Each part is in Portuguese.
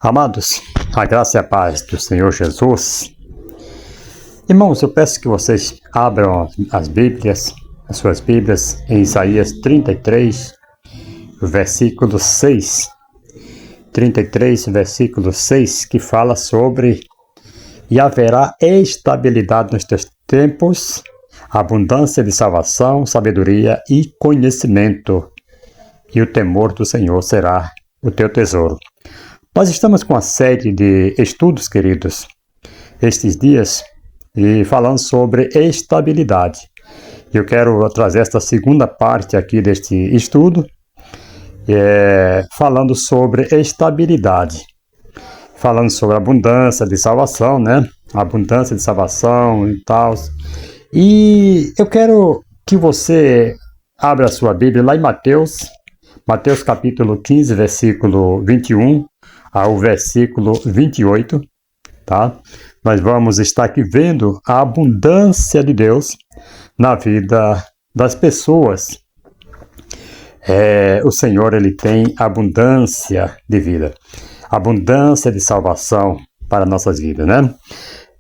Amados, a graça e a paz do Senhor Jesus. Irmãos, eu peço que vocês abram as suas Bíblias, em Isaías 33, versículo 6. 33, versículo 6, que fala sobre: e haverá estabilidade nos teus tempos, abundância de salvação, sabedoria e conhecimento, e o temor do Senhor será o teu tesouro. Nós estamos com uma série de estudos, queridos, estes dias, e falando sobre estabilidade. Eu quero trazer esta segunda parte aqui deste estudo, falando sobre estabilidade, falando sobre abundância de salvação, né? Abundância de salvação e tal. E eu quero que você abra a sua Bíblia lá em Mateus capítulo 15, versículo 21 ao versículo 28, tá? Nós vamos estar aqui vendo a abundância de Deus na vida das pessoas. O Senhor, Ele tem abundância de vida, abundância de salvação para nossas vidas, né?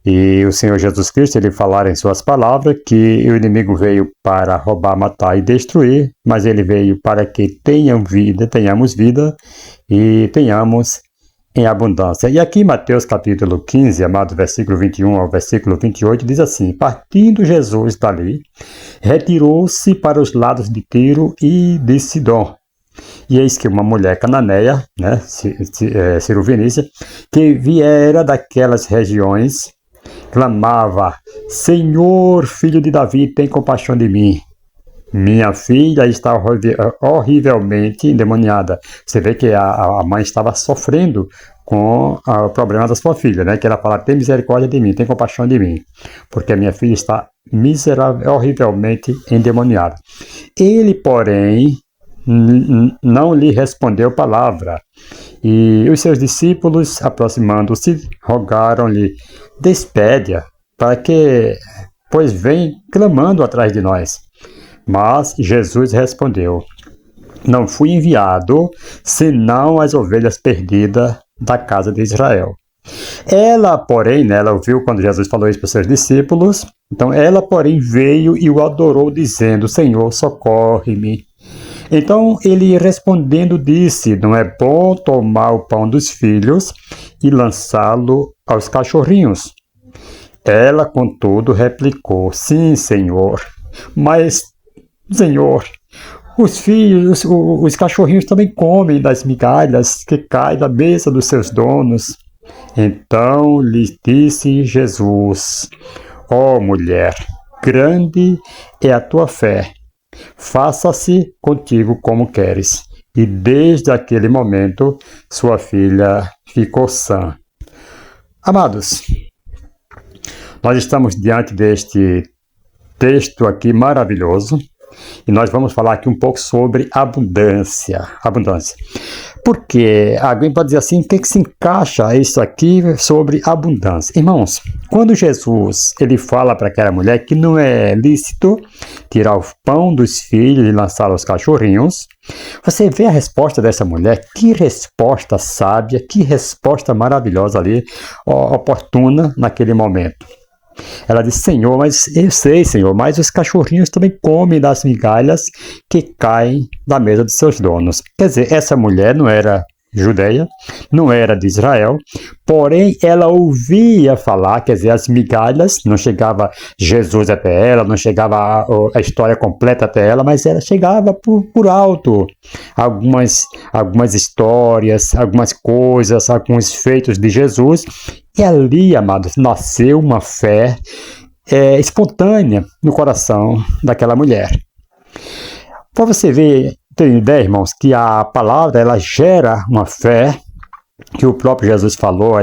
E o Senhor Jesus Cristo, Ele falar em suas palavras que o inimigo veio para roubar, matar e destruir, mas Ele veio para que tenhamos vida e tenhamos em abundância. E aqui em Mateus capítulo 15, amado, versículo 21 ao versículo 28, diz assim: partindo Jesus dali, retirou-se para os lados de Tiro e de Sidom. E eis que uma mulher cananeia, né, Cirovenícia, que viera daquelas regiões, clamava: Senhor, filho de Davi, tem compaixão de mim. Minha filha está horrivelmente endemoniada. Você vê que a mãe estava sofrendo com o problema da sua filha, né? Que ela fala: tem misericórdia de mim, tem compaixão de mim, porque a minha filha está horrivelmente endemoniada. Ele, porém, não lhe respondeu palavra. E os seus discípulos, aproximando-se, rogaram-lhe: despede-a, para que, pois vem clamando atrás de nós. Mas Jesus respondeu: não fui enviado, senão as ovelhas perdidas da casa de Israel. Ela, porém, ela ouviu quando Jesus falou isso para os seus discípulos. Então ela, porém, veio e o adorou, dizendo: Senhor, socorre-me. Então ele respondendo disse: não é bom tomar o pão dos filhos e lançá-lo aos cachorrinhos. Ela, contudo, replicou: sim, Senhor, mas, Senhor, os cachorrinhos também comem das migalhas que caem da mesa dos seus donos. Então lhe disse Jesus: ó mulher, grande é a tua fé, faça-se contigo como queres. E desde aquele momento sua filha ficou sã. Amados, nós estamos diante deste texto aqui maravilhoso, e nós vamos falar aqui um pouco sobre abundância. Porque alguém pode dizer assim: o que se encaixa isso aqui sobre abundância? Irmãos, quando Jesus ele fala para aquela mulher que não é lícito tirar o pão dos filhos e lançar aos cachorrinhos, você vê a resposta dessa mulher. Que resposta sábia, que resposta maravilhosa ali, oportuna naquele momento. Ela disse: Senhor, mas eu sei, Senhor, mas os cachorrinhos também comem das migalhas que caem da mesa de seus donos. Quer dizer, essa mulher não era judeia, não era de Israel, porém ela ouvia falar, quer dizer, as migalhas, não chegava Jesus até ela, não chegava a história completa até ela, mas ela chegava por alto algumas histórias, algumas coisas, alguns feitos de Jesus. E ali, amados, nasceu uma fé espontânea no coração daquela mulher. Para você ver, tem ideia, irmãos, que a palavra ela gera uma fé, que o próprio Jesus falou.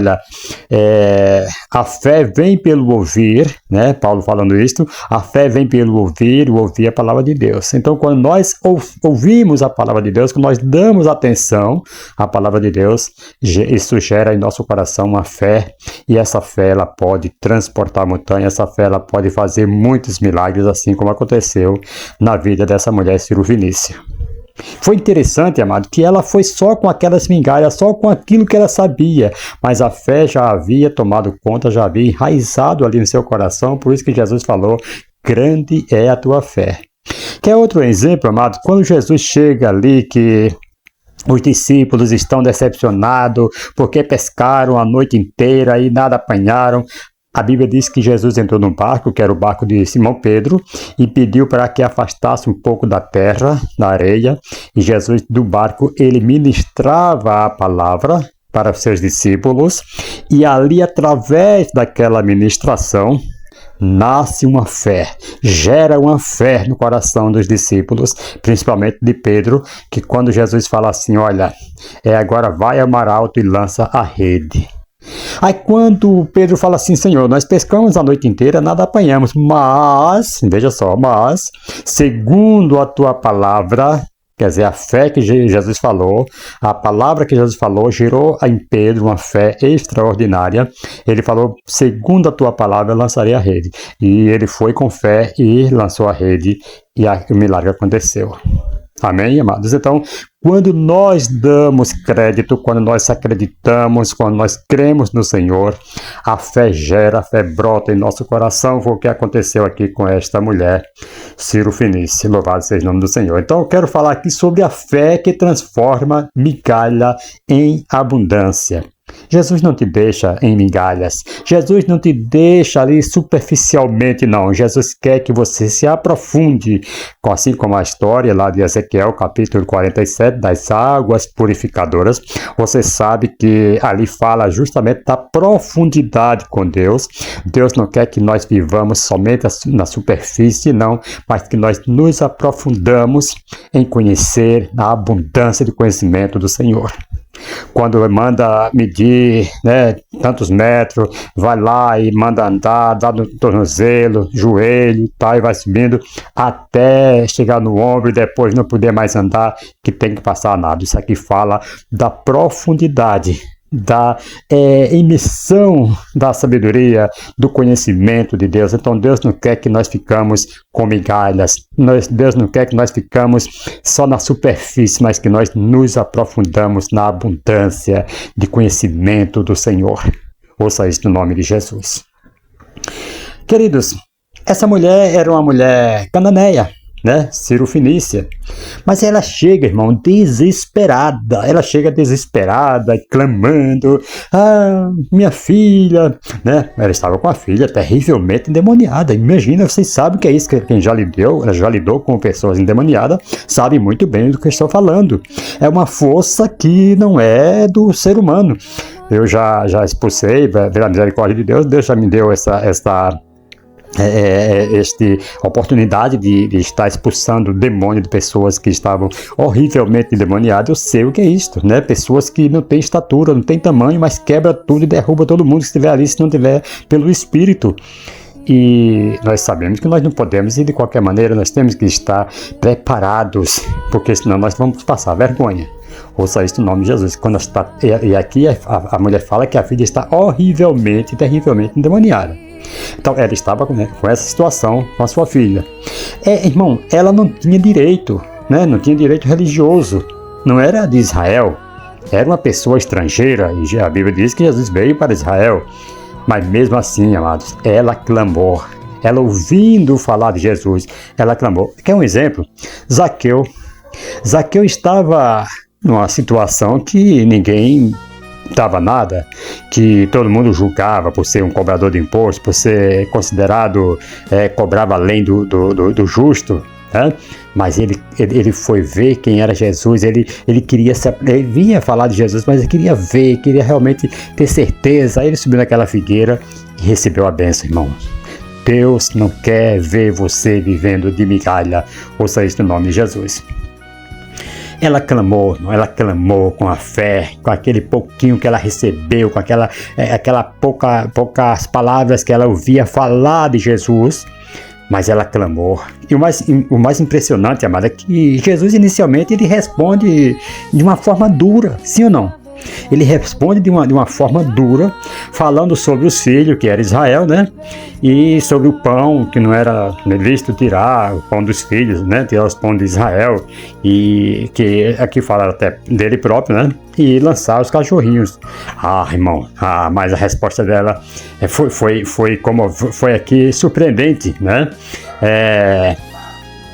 A fé vem pelo ouvir, né? Paulo falando isso, a fé vem pelo ouvir, o ouvir a palavra de Deus. Então, quando nós ouvimos a palavra de Deus, quando nós damos atenção à palavra de Deus, isso gera em nosso coração uma fé, e essa fé ela pode transportar montanhas, essa fé ela pode fazer muitos milagres, assim como aconteceu na vida dessa mulher Cirovenícia. Foi interessante, amado, que ela foi só com aquelas migalhas, só com aquilo que ela sabia, mas a fé já havia tomado conta, já havia enraizado ali no seu coração, por isso que Jesus falou, grande é a tua fé. Quer outro exemplo, amado? Quando Jesus chega ali que os discípulos estão decepcionados porque pescaram a noite inteira e nada apanharam. A Bíblia diz que Jesus entrou no barco, que era o barco de Simão Pedro, e pediu para que afastasse um pouco da terra, da areia, e Jesus do barco, ele ministrava a palavra para os seus discípulos, e ali através daquela ministração, nasce uma fé, gera uma fé no coração dos discípulos, principalmente de Pedro, que quando Jesus fala assim, olha, agora vai ao mar alto e lança a rede. Aí quando Pedro fala assim, Senhor, nós pescamos a noite inteira, nada apanhamos, mas, veja só, mas, segundo a tua palavra, quer dizer, a fé que Jesus falou, a palavra que Jesus falou, gerou em Pedro uma fé extraordinária. Ele falou, segundo a tua palavra, eu lançarei a rede. E ele foi com fé e lançou a rede e o milagre aconteceu. Amém, amados? Então, quando nós damos crédito, quando nós acreditamos, quando nós cremos no Senhor, a fé gera, a fé brota em nosso coração. Foi o que aconteceu aqui com esta mulher, Ciro Fenice. Louvado seja o nome do Senhor. Então, eu quero falar aqui sobre a fé que transforma migalha em abundância. Jesus não te deixa em migalhas. Jesus não te deixa ali superficialmente, não. Jesus quer que você se aprofunde, assim como a história lá de Ezequiel, capítulo 47, das águas purificadoras. Você sabe que ali fala justamente da profundidade com Deus. Deus não quer que nós vivamos somente na superfície, não, mas que nós nos aprofundamos em conhecer a abundância de conhecimento do Senhor. Quando manda medir, né, tantos metros, vai lá e manda andar, dá no tornozelo, joelho e tal, e vai subindo até chegar no ombro e depois não poder mais andar, que tem que passar nada. Isso aqui fala da profundidade, da emissão da sabedoria, do conhecimento de Deus. Então Deus não quer que nós ficamos com migalhas, Deus não quer que nós ficamos só na superfície, mas que nós nos aprofundamos na abundância de conhecimento do Senhor. Ouça isso no nome de Jesus. Queridos, essa mulher era uma mulher cananeia, né? Ciro Fenícia. Mas ela chega, irmão, desesperada. Ela chega desesperada, clamando: ah, minha filha, né? Ela estava com a filha terrivelmente endemoniada. Imagina, vocês sabem o que é isso, quem já lidou com pessoas endemoniadas, sabe muito bem do que eu estou falando. É uma força que não é do ser humano. Eu já expulsei, pela misericórdia de Deus, Deus já me deu esta oportunidade de estar expulsando o demônio de pessoas que estavam horrivelmente endemoniadas. Eu sei o que é isto, né? Pessoas que não têm estatura, não têm tamanho, mas quebra tudo e derruba todo mundo que estiver ali, se não tiver pelo Espírito. E nós sabemos que nós não podemos ir de qualquer maneira, nós temos que estar preparados, porque senão nós vamos passar vergonha. Ouça isso no nome de Jesus. Quando está, e aqui a mulher fala que a filha está horrivelmente, terrivelmente endemoniada. Então ela estava com essa situação com a sua filha. Irmão, ela não tinha direito, né? Não tinha direito religioso. Não era de Israel. Era uma pessoa estrangeira. E a Bíblia diz que Jesus veio para Israel. Mas mesmo assim, amados, ela clamou. Ela ouvindo falar de Jesus, ela clamou. Quer um exemplo? Zaqueu. Zaqueu estava numa situação que ninguém dava nada, que todo mundo julgava por ser um cobrador de impostos, por ser considerado, cobrava além do justo, né? Mas ele foi ver quem era Jesus, ele vinha falar de Jesus, mas ele queria ver, queria realmente ter certeza. Aí ele subiu naquela figueira e recebeu a bênção, irmão. Deus não quer ver você vivendo de migalha. Ouça isso no nome de Jesus. Ela clamou com a fé, com aquele pouquinho que ela recebeu, com aquela poucas palavras que ela ouvia falar de Jesus, mas ela clamou. E o mais impressionante, amada, é que Jesus inicialmente ele responde de uma forma dura, sim ou não? Ele responde de uma forma dura, falando sobre os filhos, que era Israel, né? E sobre o pão, que não era lícito tirar o pão dos filhos, né? Tirar os pão de Israel, e que aqui fala até dele próprio, né? E lançar os cachorrinhos. Irmão, mas a resposta dela foi aqui surpreendente, né?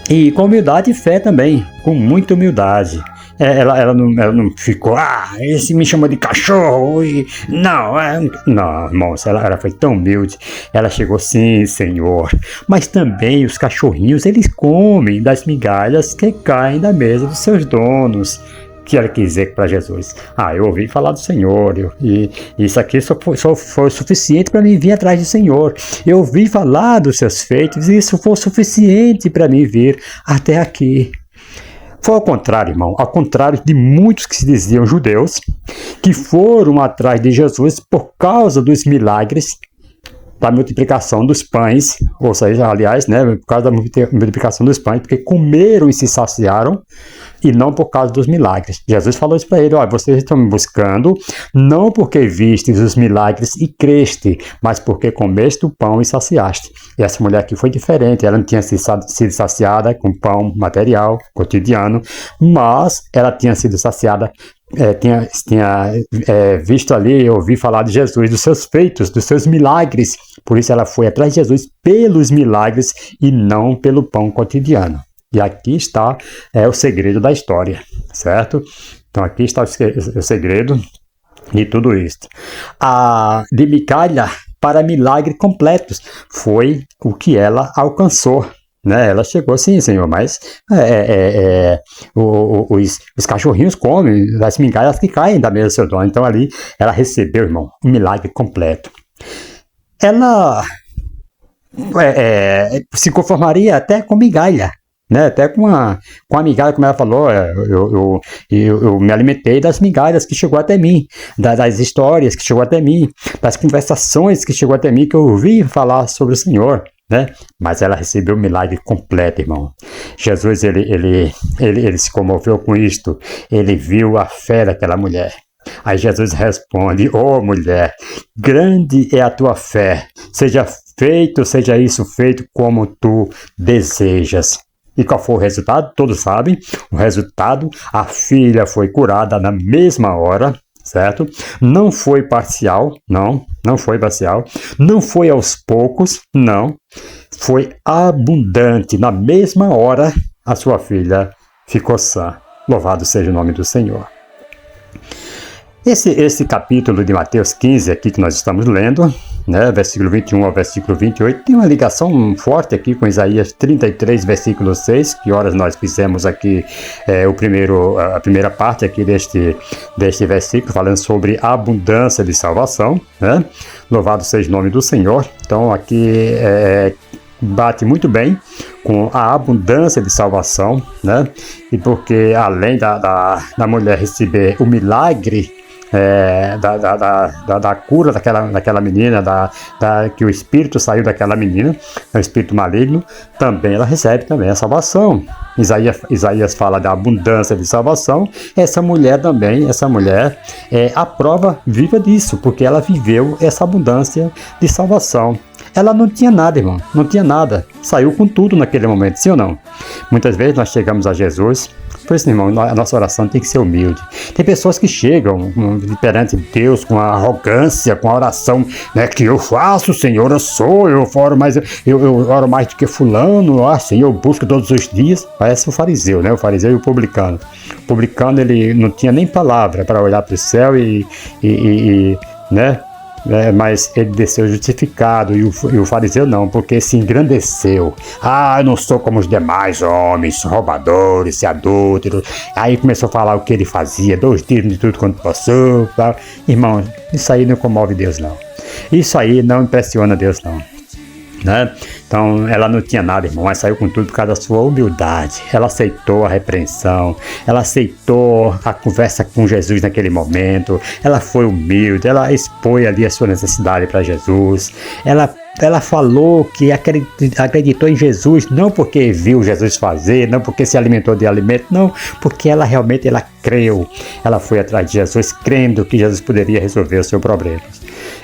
E com humildade e fé também, com muita humildade. Ela não ficou, esse me chama de cachorro, não, irmão, ela foi tão humilde. Ela chegou, sim, Senhor, mas também os cachorrinhos, eles comem das migalhas que caem da mesa dos seus donos. Que ela quis dizer para Jesus, eu ouvi falar do Senhor, e isso aqui só foi suficiente para mim vir atrás do Senhor. Eu ouvi falar dos seus feitos, e isso foi suficiente para mim vir até aqui. Foi ao contrário, irmão, ao contrário de muitos que se diziam judeus, que foram atrás de Jesus por causa dos milagres da multiplicação dos pães, ou seja, aliás, né, por causa da multiplicação dos pães, porque comeram e se saciaram, e não por causa dos milagres. Jesus falou isso para ele, vocês estão me buscando, não porque vistes os milagres e creste, mas porque comeste o pão e saciaste. E essa mulher aqui foi diferente, ela não tinha sido saciada com pão material, cotidiano, mas ela tinha sido saciada, tinha visto ali, ouvi falar de Jesus, dos seus feitos, dos seus milagres. Por isso ela foi atrás de Jesus pelos milagres e não pelo pão cotidiano. E aqui está o segredo da história, certo? Então aqui está o segredo de tudo isso. De Micalha para milagres completos foi o que ela alcançou. Né? Ela chegou assim, Senhor, mas os cachorrinhos comem as migalhas que caem da mesa do seu dono. Então ali ela recebeu, irmão, um milagre completo. Ela se conformaria até com migalha, né? Até com a migalha, como ela falou, eu me alimentei das migalhas que chegou até mim, das histórias que chegou até mim, das conversações que chegou até mim, que eu ouvi falar sobre o Senhor. Né? Mas ela recebeu o milagre completo, irmão. Jesus, ele se comoveu com isto. Ele viu a fé daquela mulher. Aí Jesus responde, mulher, grande é a tua fé. Seja isso feito como tu desejas. E qual foi o resultado? Todos sabem. O resultado, a filha foi curada na mesma hora. Certo? Não foi parcial, não foi parcial, não foi aos poucos, não, foi abundante. Na mesma hora, a sua filha ficou sã. Louvado seja o nome do Senhor. Esse capítulo de Mateus 15 aqui que nós estamos lendo, né, versículo 21 ao versículo 28, tem uma ligação forte aqui com Isaías 33, versículo 6, que horas nós fizemos aqui a primeira parte aqui deste versículo, falando sobre a abundância de salvação, né? Louvado seja o nome do Senhor. Então aqui bate muito bem com a abundância de salvação, né? E porque além da mulher receber o milagre da cura daquela menina, que o espírito saiu daquela menina, o espírito maligno, também ela recebe também a salvação. Isaías fala da abundância de salvação. Essa mulher é a prova viva disso, porque ela viveu essa abundância de salvação. Ela não tinha nada, irmão, não tinha nada. Saiu com tudo naquele momento, sim ou não? Muitas vezes nós chegamos a Jesus, por isso, irmão, a nossa oração tem que ser humilde. Tem pessoas que chegam perante Deus com a arrogância, com a oração, né, que eu faço, Senhor, eu oro mais, eu oro mais do que fulano, Senhor, eu busco todos os dias. Parece o fariseu, né? O fariseu e o publicano. O publicano, ele não tinha nem palavra para olhar para o céu né? Mas ele desceu justificado, e o fariseu não, porque se engrandeceu. Eu não sou como os demais homens, roubadores, adúlteros. Aí começou a falar o que ele fazia, 2 dias de tudo quanto passou, tá? Irmão, isso aí não comove Deus, não. Isso aí não impressiona Deus, não. Né? Então ela não tinha nada, irmão, mas saiu com tudo por causa da sua humildade. Ela aceitou a repreensão, ela aceitou a conversa com Jesus naquele momento, ela foi humilde, ela expôs ali a sua necessidade para Jesus, ela ela falou que acreditou em Jesus, não porque viu Jesus fazer, não porque se alimentou de alimento, não, porque ela realmente creu. Ela foi atrás de Jesus, crendo que Jesus poderia resolver o seu problema.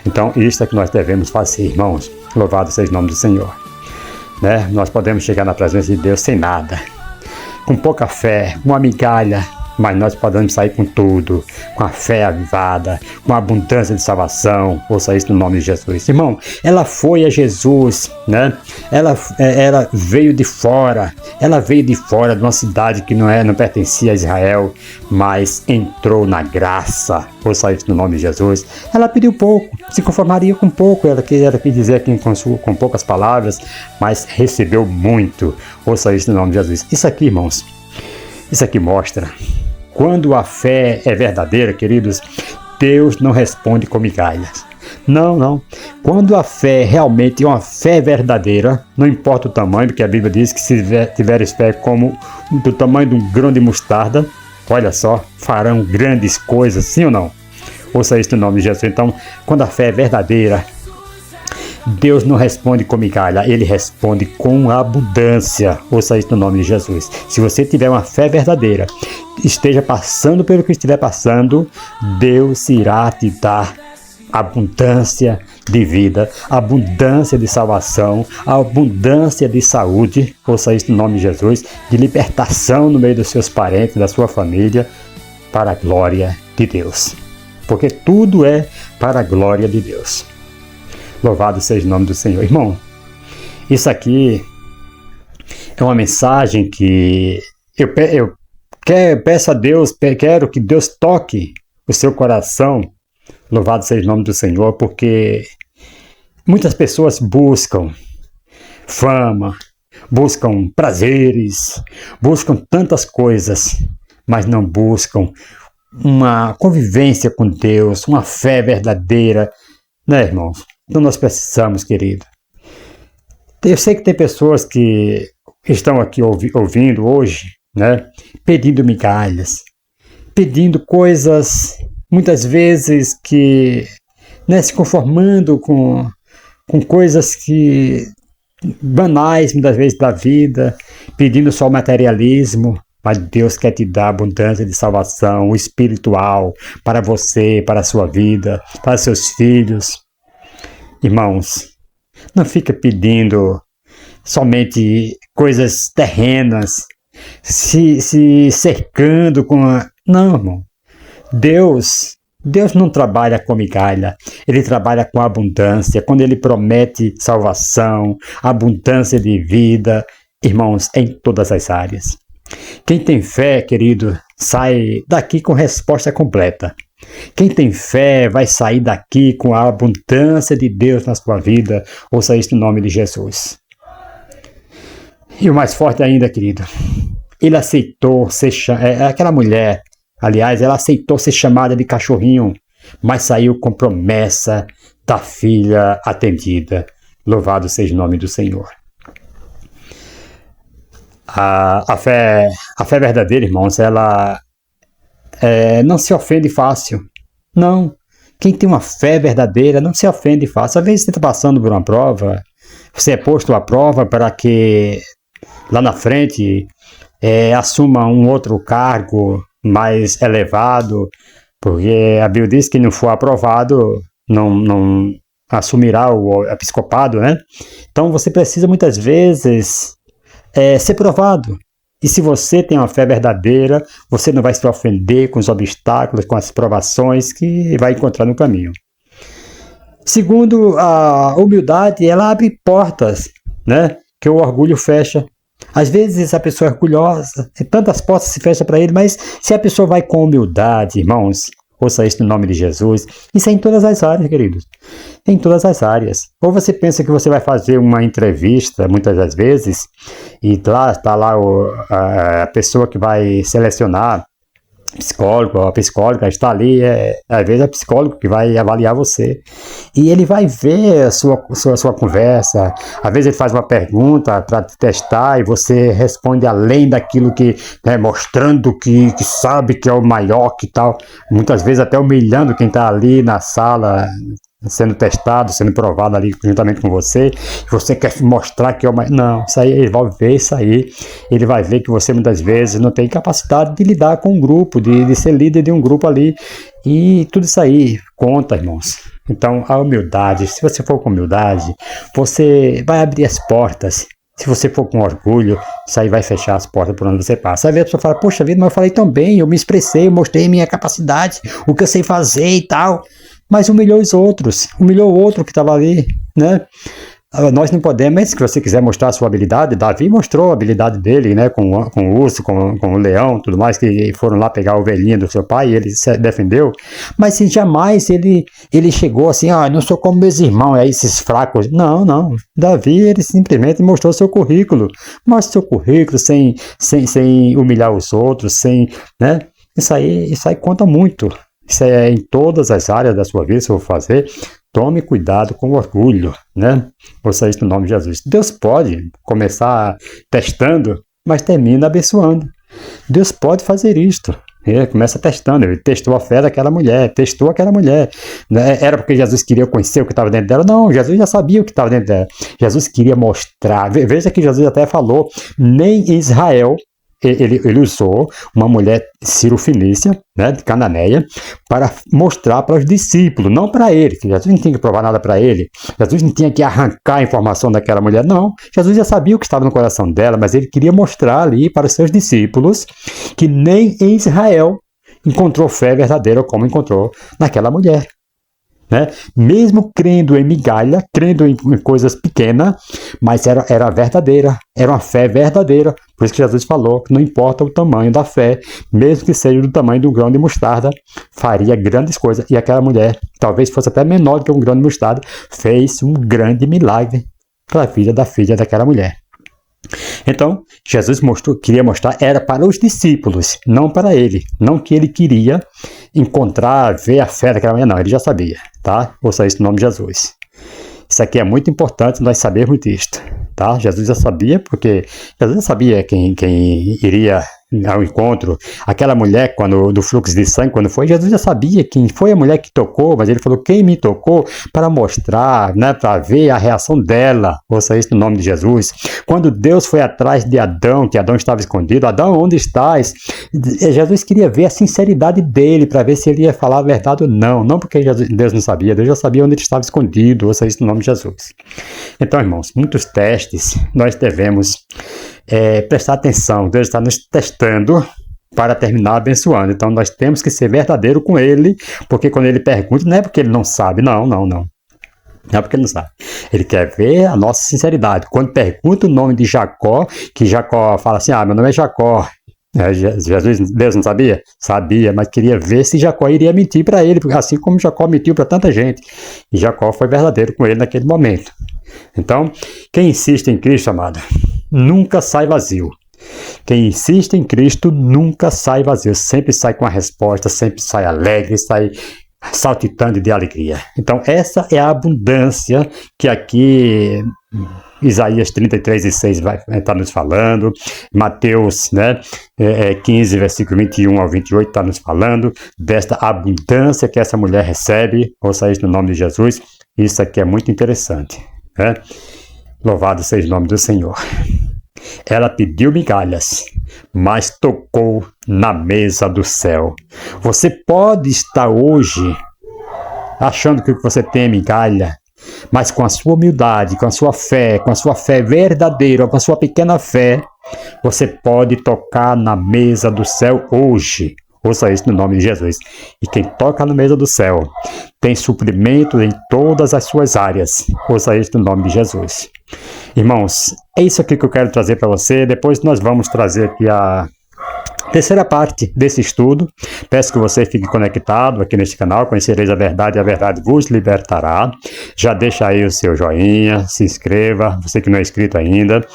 Então, isso é que nós devemos fazer, irmãos. Louvado seja o nome do Senhor. Né? Nós podemos chegar na presença de Deus sem nada, com pouca fé, uma migalha, mas nós podemos sair com tudo, com a fé avivada, com a abundância de salvação. Ouça isso no nome de Jesus. Irmão, ela foi a Jesus, né? Ela veio de fora, de uma cidade que não pertencia a Israel, mas entrou na graça. Ouça isso no nome de Jesus. Ela pediu pouco, se conformaria com pouco, ela quis dizer aqui com poucas palavras, mas recebeu muito. Ouça isso no nome de Jesus. Isso aqui, irmãos, isso aqui mostra, quando a fé é verdadeira, queridos, Deus não responde com migalhas. Não. Quando a fé realmente é uma fé verdadeira, não importa o tamanho, porque a Bíblia diz que se tiveres fé como do tamanho de um grão de mostarda, olha só, farão grandes coisas, sim ou não? Ouça isso no nome de Jesus. Então, quando a fé é verdadeira, Deus não responde com migalha, Ele responde com abundância. Ouça isso no nome de Jesus. Se você tiver uma fé verdadeira, esteja passando pelo que estiver passando, Deus irá te dar abundância de vida, abundância de salvação, abundância de saúde. Ouça isso no nome de Jesus, de libertação no meio dos seus parentes, da sua família, para a glória de Deus. Porque tudo é para a glória de Deus. Louvado seja o nome do Senhor. Irmão, isso aqui é uma mensagem que eu peço a Deus, quero que Deus toque o seu coração. Louvado seja o nome do Senhor, porque muitas pessoas buscam fama, buscam prazeres, buscam tantas coisas, mas não buscam uma convivência com Deus, uma fé verdadeira, né, irmãos? Então nós precisamos, querido. Eu sei que tem pessoas que estão aqui ouvindo hoje, né, pedindo migalhas, pedindo coisas, muitas vezes que, né, se conformando com coisas que banais, muitas vezes da vida, pedindo só materialismo. Mas Deus quer te dar abundância de salvação espiritual para você, para a sua vida, para seus filhos. Irmãos, não fica pedindo somente coisas terrenas, se cercando com Não, irmão. Deus não trabalha com migalha, Ele trabalha com abundância. Quando Ele promete salvação, abundância de vida, irmãos, em todas as áreas. Quem tem fé, querido, sai daqui com resposta completa. Quem tem fé vai sair daqui com a abundância de Deus na sua vida. Ouça isso no nome de Jesus. E o mais forte ainda, querido, ele aceitou ser aquela mulher, aliás, ela aceitou ser chamada de cachorrinho, mas saiu com promessa da filha atendida. Louvado seja o nome do Senhor. A fé verdadeira, irmãos, ela não se ofende fácil. Não. Quem tem uma fé verdadeira não se ofende fácil. Às vezes você está passando por uma prova, você é posto à prova para que lá na frente assuma um outro cargo mais elevado, porque a Bíblia diz que quem não for aprovado não assumirá o episcopado, né? Então você precisa muitas vezes ser provado. E se você tem uma fé verdadeira, você não vai se ofender com os obstáculos, com as provações que vai encontrar no caminho. Segundo, a humildade, ela abre portas, né, que o orgulho fecha. Às vezes a pessoa é orgulhosa, e tantas portas se fecham para ele, mas se a pessoa vai com humildade, irmãos, ouça isso no nome de Jesus. Isso é em todas as áreas, queridos. Em todas as áreas. Ou você pensa que você vai fazer uma entrevista, muitas das vezes, e lá está lá a pessoa que vai selecionar, psicólogo, a psicóloga está ali, às vezes é o psicólogo que vai avaliar você. E ele vai ver a sua conversa. Às vezes ele faz uma pergunta para te testar e você responde além daquilo que, né, mostrando que sabe que é o maior, que tal. Muitas vezes até humilhando quem está ali na sala, sendo testado, sendo provado ali juntamente com você, você quer mostrar que é uma... Não, isso aí, ele vai ver isso aí, ele vai ver que você muitas vezes não tem capacidade de lidar com um grupo, de ser líder de um grupo ali, e tudo isso aí conta, irmãos. Então, a humildade, se você for com humildade, você vai abrir as portas. Se você for com orgulho, isso aí vai fechar as portas por onde você passa. Aí a pessoa fala, poxa vida, mas eu falei tão bem, eu me expressei, eu mostrei minha capacidade, o que eu sei fazer e tal. Mas humilhou os outros, humilhou o outro que estava ali, né? Nós não podemos, se você quiser mostrar a sua habilidade, Davi mostrou a habilidade dele, né, com o urso, com o leão, tudo mais, que foram lá pegar a ovelhinha do seu pai e ele se defendeu, mas se jamais ele chegou assim, não sou como meus irmãos, esses fracos, não, Davi, ele simplesmente mostrou seu currículo, mostra seu currículo sem humilhar os outros, né, isso aí conta muito, isso é em todas as áreas da sua vida, se eu for fazer. Tome cuidado com o orgulho, né? Ouça isso no nome de Jesus. Deus pode começar testando, mas termina abençoando. Deus pode fazer isto. Ele começa testando. Ele testou a fé daquela mulher, testou aquela mulher. Era porque Jesus queria conhecer o que estava dentro dela? Não, Jesus já sabia o que estava dentro dela. Jesus queria mostrar. Veja que Jesus até falou, nem Israel... Ele usou uma mulher cirofenícia, né, de Cananeia, para mostrar para os discípulos, não para ele, que Jesus não tinha que provar nada para ele, Jesus não tinha que arrancar a informação daquela mulher, não, Jesus já sabia o que estava no coração dela, mas ele queria mostrar ali para os seus discípulos que nem em Israel encontrou fé verdadeira como encontrou naquela mulher. Né? Mesmo crendo em migalha, crendo em coisas pequenas, mas era verdadeira, era uma fé verdadeira. Por isso que Jesus falou que não importa o tamanho da fé, mesmo que seja do tamanho do grão de mostarda, faria grandes coisas. E aquela mulher, talvez fosse até menor do que um grão de mostarda, fez um grande milagre para a vida da filha daquela mulher. Então, Jesus queria mostrar, era para os discípulos, não para ele. Não que ele queria encontrar, ver a fé daquela mulher, não, ele já sabia, tá? Ouça isso no nome de Jesus. Isso aqui é muito importante nós sabermos disto, tá? Jesus já sabia, porque Jesus já sabia quem iria ao encontro. Aquela mulher, do fluxo de sangue, quando foi, Jesus já sabia quem foi a mulher que tocou, mas ele falou, quem me tocou, para mostrar, né, para ver a reação dela. Ouça isso no nome de Jesus. Quando Deus foi atrás de Adão, que Adão estava escondido, Adão, onde estás? Jesus queria ver a sinceridade dele, para ver se ele ia falar a verdade ou não. Não porque Deus não sabia, Deus já sabia onde ele estava escondido. Ouça isso no nome de Jesus. Então, irmãos, muitos testes nós devemos prestar atenção. Deus está nos testando para terminar abençoando. Então nós temos que ser verdadeiro com ele, porque quando ele pergunta, não é porque ele não sabe, não. Não é porque ele não sabe. Ele quer ver a nossa sinceridade. Quando pergunta o nome de Jacó, que Jacó fala assim, meu nome é Jacó. Deus não sabia? Sabia, mas queria ver se Jacó iria mentir para ele, assim como Jacó mentiu para tanta gente. E Jacó foi verdadeiro com ele naquele momento. Então, quem insiste em Cristo, amado, nunca sai vazio. Quem insiste em Cristo nunca sai vazio, sempre sai com a resposta, sempre sai alegre, sai saltitando de alegria. Então essa é a abundância que aqui Isaías 33:6 vai estar nos falando, Mateus 15, versículo 21 ao 28 está nos falando desta abundância que essa mulher recebe. Ouça isso no nome de Jesus. Isso aqui é muito interessante, né? Louvado seja o nome do Senhor. Ela pediu migalhas, mas tocou na mesa do céu. Você pode estar hoje achando que você tem migalha, mas com a sua humildade, com a sua fé verdadeira, com a sua pequena fé, você pode tocar na mesa do céu hoje. Ouça isso no nome de Jesus. E quem toca na mesa do céu tem suprimento em todas as suas áreas. Ouça isso no nome de Jesus. Irmãos, é isso aqui que eu quero trazer para você. Depois nós vamos trazer aqui a terceira parte desse estudo. Peço que você fique conectado aqui neste canal. Conhecereis a verdade vos libertará. Já deixa aí o seu joinha, se inscreva, você que não é inscrito ainda.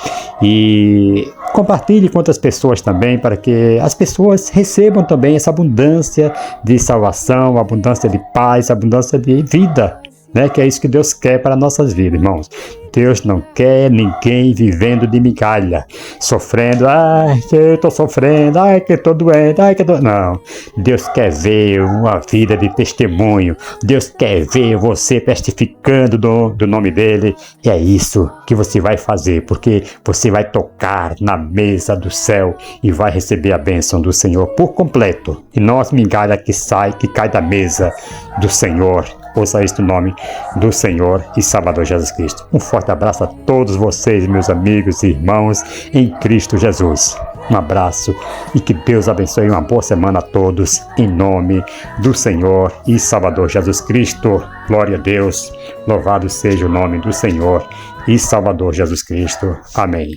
E compartilhe com outras pessoas também, para que as pessoas recebam também essa abundância de salvação, abundância de paz, abundância de vida, né? Que é isso que Deus quer para nossas vidas, irmãos. Deus não quer ninguém vivendo de migalha, sofrendo, ai, que eu estou sofrendo, ai, que eu estou doendo, ai, que eu tô... Não, Deus quer ver uma vida de testemunho, Deus quer ver você testificando do nome dele, e é isso que você vai fazer, porque você vai tocar na mesa do céu e vai receber a bênção do Senhor por completo, e não as migalhas que cai da mesa do Senhor. Ouça isso no nome do Senhor e Salvador Jesus Cristo. Um forte abraço a todos vocês, meus amigos e irmãos em Cristo Jesus. Um abraço e que Deus abençoe. Uma boa semana a todos, em nome do Senhor e Salvador Jesus Cristo. Glória a Deus, louvado seja o nome do Senhor e Salvador Jesus Cristo. Amém.